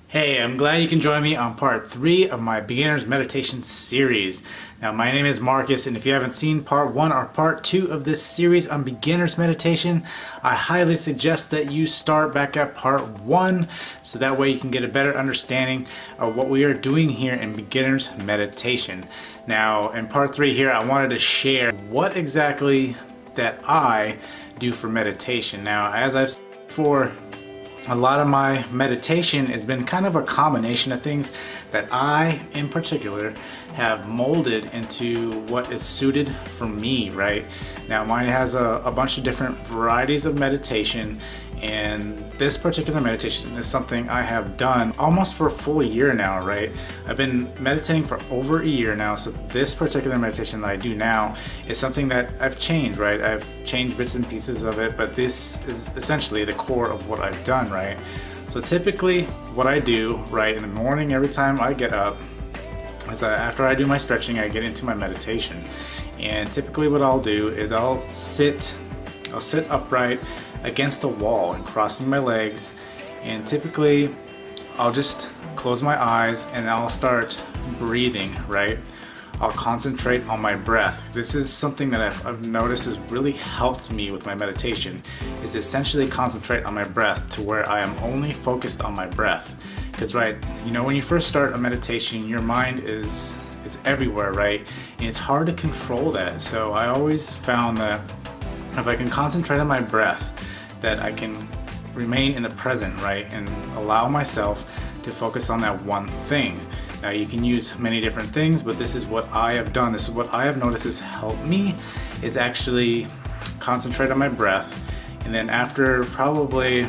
Hey, I'm glad you can join me on part 3 of my beginner's meditation series. Now, my name is Marcus, and if you haven't seen part 1 or part 2 of this series on beginner's meditation, I highly suggest that you start back at part 1 so that way you can get a better understanding of what we are doing here in beginner's meditation. Now, in part 3 here, I wanted to share what exactly that I do for meditation. Now, as I've said before, a lot of my meditation has been kind of a combination of things that I, in particular, have molded into what is suited for me, right? Now, mine has a bunch of different varieties of meditation, and this particular meditation is something I have done almost for a full year now, right? I've been meditating for over a year now, so this particular meditation that I do now is something that I've changed, right? I've changed bits and pieces of it, but this is essentially the core of what I've done, right? So typically what I do, right, in the morning every time I get up, is after I do my stretching, I get into my meditation. And typically what I'll do is I'll sit upright against the wall and crossing my legs, and typically I'll just close my eyes and I'll start breathing, right? I'll concentrate on my breath. This is something that I've noticed has really helped me with my meditation, is essentially concentrate on my breath to where I am only focused on my breath. Because right, you know, when you first start a meditation, your mind is everywhere, right? And it's hard to control that. So I always found that if I can concentrate on my breath, that I can remain in the present, right? And allow myself to focus on that one thing. Now, you can use many different things, but this is what I have done. This is what I have noticed has helped me, is actually concentrate on my breath. And then after probably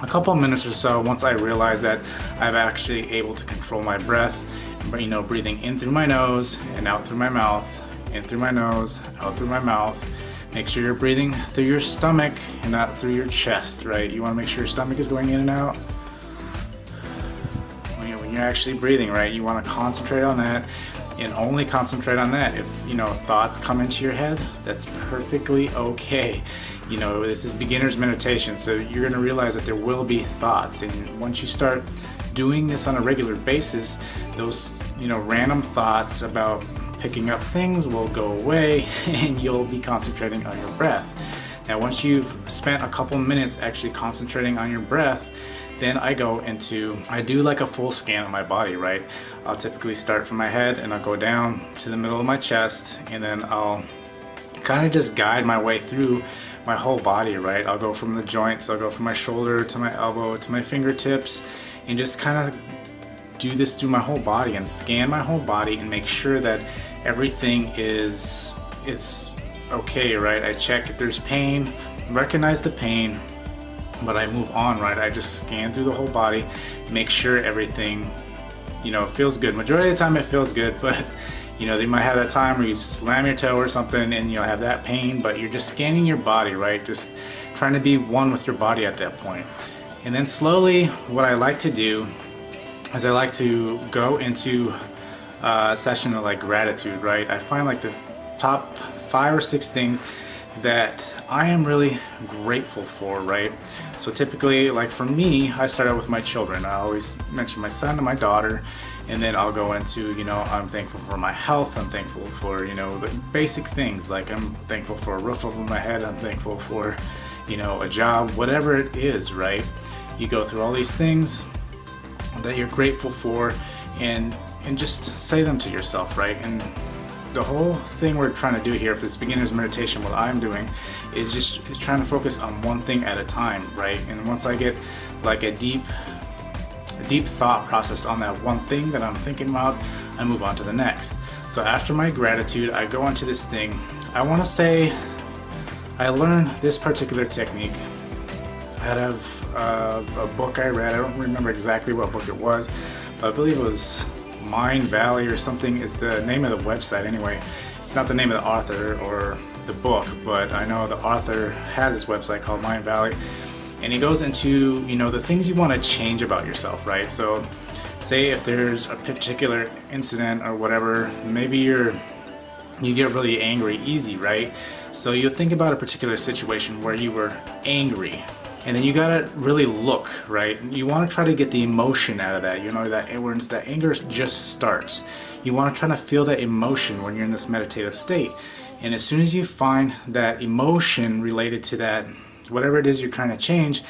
a couple of minutes or so, once I realize that I'm actually able to control my breath, you know, breathing in through my nose and out through my mouth, in through my nose, out through my mouth. Make sure you're breathing through your stomach and not through your chest, right? You want to make sure your stomach is going in and out. When you're actually breathing, right, you want to concentrate on that and only concentrate on that. If, you know, thoughts come into your head, that's perfectly okay. You know, this is beginner's meditation, so you're going to realize that there will be thoughts. And once you start doing this on a regular basis, those, you know, random thoughts about picking up things will go away and you'll be concentrating on your breath. Now, once you've spent a couple minutes actually concentrating on your breath, then I do like a full scan of my body, right? I'll typically start from my head and I'll go down to the middle of my chest, and then I'll kind of just guide my way through my whole body, right? I'll go from the joints, I'll go from my shoulder to my elbow to my fingertips, and just kind of do this through my whole body and scan my whole body and make sure that everything is okay, right? I check if there's pain, recognize the pain, but I move on, right? I just scan through the whole body, make sure everything, you know, feels good. Majority of the time it feels good, but you know, they might have that time where you slam your toe or something and you'll have that pain, but you're just scanning your body, right? Just trying to be one with your body at that point. And then slowly, what I like to do is I like to go into a session of like gratitude, right? I find like the top 5 or 6 things that I am really grateful for, right? So typically, like for me, I start out with my children. I always mention my son and my daughter, and then I'll go into, you know, I'm thankful for my health, I'm thankful for, you know, the basic things, like I'm thankful for a roof over my head, I'm thankful for, you know, a job, whatever it is, right? You go through all these things that you're grateful for, and just say them to yourself, right? And the whole thing we're trying to do here for this beginner's meditation, what I'm doing is just trying to focus on one thing at a time, right? And once I get like a deep thought process on that one thing that I'm thinking about, I move on to the next. So after my gratitude, I go into this thing. I want to say I learned this particular technique out of a book I read. I don't remember exactly what book it was, but I believe it was Mind Valley or something is the name of the website anyway. It's not the name of the author or the book, but I know the author has this website called Mind Valley, and he goes into, you know, the things you want to change about yourself, right? So say if there's a particular incident or whatever, maybe you get really angry easy, right? So you'll think about a particular situation where you were angry, And then you gotta really look, right? You wanna try to get the emotion out of that, you know, that when that anger just starts. You wanna try to feel that emotion when you're in this meditative state. And as soon as you find that emotion related to that, whatever it is you're trying to change,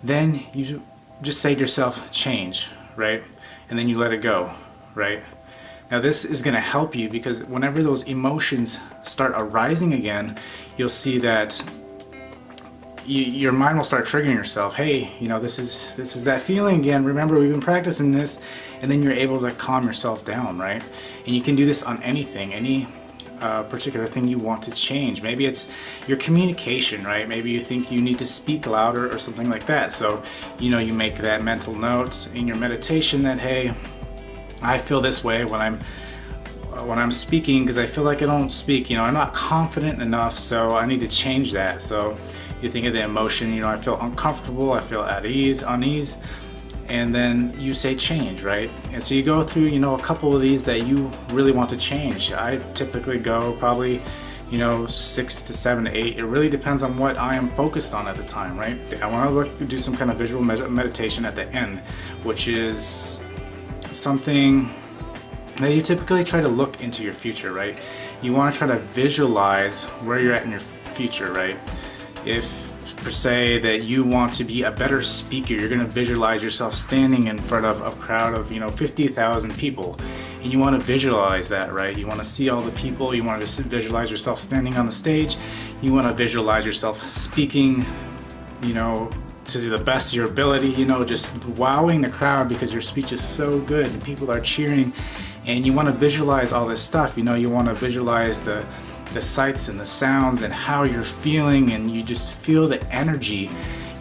then you just say to yourself, change, right? And then you let it go, right? Now this is going to help you, because whenever those emotions start arising again, you'll see that your mind will start triggering yourself. Hey, you know, this is that feeling again. Remember, we've been practicing this. And then you're able to calm yourself down, right? And you can do this on anything, any particular thing you want to change. Maybe it's your communication, right? Maybe you think you need to speak louder or something like that. So, you know, you make that mental note in your meditation that, hey, I feel this way when I'm speaking, because I feel like I don't speak, you know, I'm not confident enough, so I need to change that. So you think of the emotion, you know, I feel uncomfortable, I feel at ease, unease, and then you say change, right? And so you go through, you know, a couple of these that you really want to change. I typically go probably, you know, 6 to 7 to 8. It really depends on what I am focused on at the time, right? I want to do some kind of visual meditation at the end, which is something that you typically try to look into your future, right? You want to try to visualize where you're at in your future, right? If per se that you want to be a better speaker, you're going to visualize yourself standing in front of a crowd of, you know, 50,000 people, and you want to visualize that, right? You want to see all the people, you want to visualize yourself standing on the stage, you want to visualize yourself speaking, you know, to the best of your ability, you know, just wowing the crowd because your speech is so good and people are cheering. And you want to visualize all this stuff, you know, you want to visualize the sights and the sounds and how you're feeling, and you just feel the energy.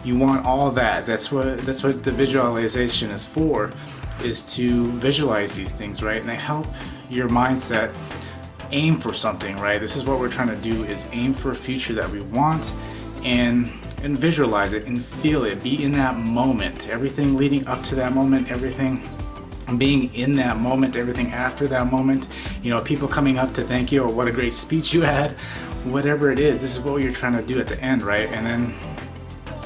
You want all that. That's what the visualization is for, is to visualize these things, right? And they help your mindset aim for something, right? This is what we're trying to do, is aim for a future that we want, and visualize it and feel it. Be in that moment. Everything leading up to that moment, everything being in that moment, everything after that moment, you know, people coming up to thank you, or what a great speech you had, whatever it is, this is what you're trying to do at the end, right? And then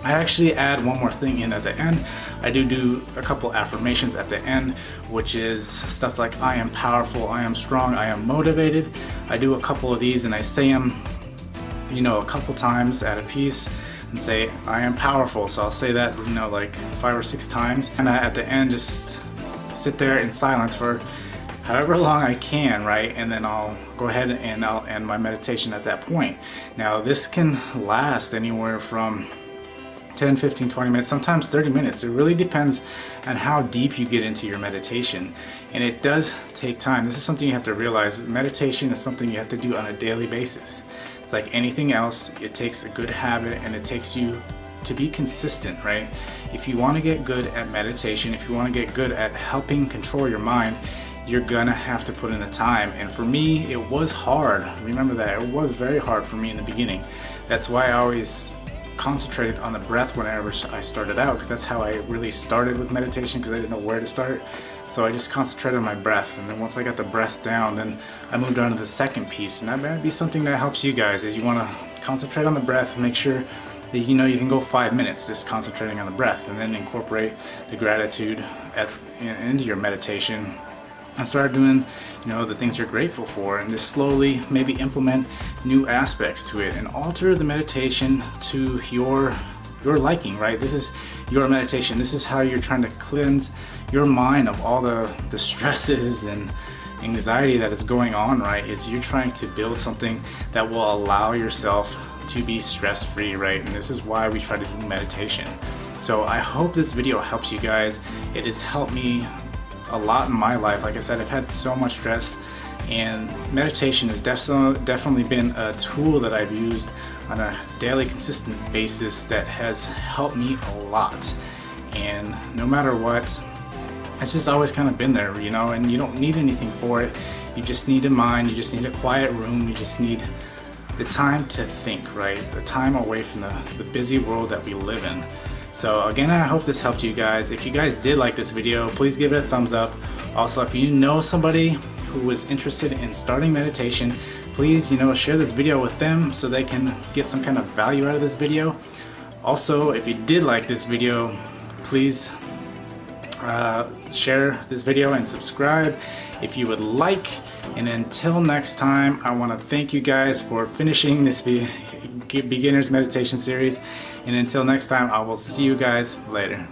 I actually add one more thing in at the end. I do a couple affirmations at the end, which is stuff like, I am powerful, I am strong, I am motivated. I do a couple of these and I say them, you know, a couple times at a piece, and say, I am powerful. So I'll say that, you know, like 5 or 6 times. And at the end, just sit there in silence for however long I can, right? And then I'll go ahead and I'll end my meditation at that point. Now this can last anywhere from 10, 15, 20 minutes, sometimes 30 minutes. It really depends on how deep you get into your meditation. And it does take time. This is something you have to realize. Meditation is something you have to do on a daily basis. It's like anything else. It takes a good habit, and it takes you to be consistent, right? If you want to get good at meditation, if you want to get good at helping control your mind, you're gonna have to put in the time. And for me, it was hard. Remember that. It was very hard for me in the beginning. That's why I always concentrated on the breath whenever I started out, because that's how I really started with meditation, because I didn't know where to start. So I just concentrated on my breath, and then once I got the breath down, then I moved on to the second piece. And that might be something that helps you guys, is you want to concentrate on the breath, make sure that, you know, you can go 5 minutes just concentrating on the breath, and then incorporate the gratitude into your meditation, and start doing, you know, the things you're grateful for, and just slowly maybe implement new aspects to it and alter the meditation to your liking, right? This is your meditation. This is how you're trying to cleanse your mind of all the stresses and anxiety that is going on, right? Is you're trying to build something that will allow yourself to be stress-free, right? And this is why we try to do meditation. So I hope this video helps you guys. It has helped me a lot in my life. Like I said, I've had so much stress, and meditation has definitely been a tool that I've used on a daily consistent basis that has helped me a lot. And no matter what, it's just always kind of been there, you know, and you don't need anything for it. You just need a mind, you just need a quiet room, you just need the time to think, right? The time away from the busy world that we live in. So again, I hope this helped you guys. If you guys did like this video, please give it a thumbs up. Also, if you know somebody who is interested in starting meditation, please, you know, share this video with them so they can get some kind of value out of this video. Also, if you did like this video, please share this video and subscribe if you would like. And until next time, I want to thank you guys for finishing this beginner's meditation series. And until next time, I will see you guys later.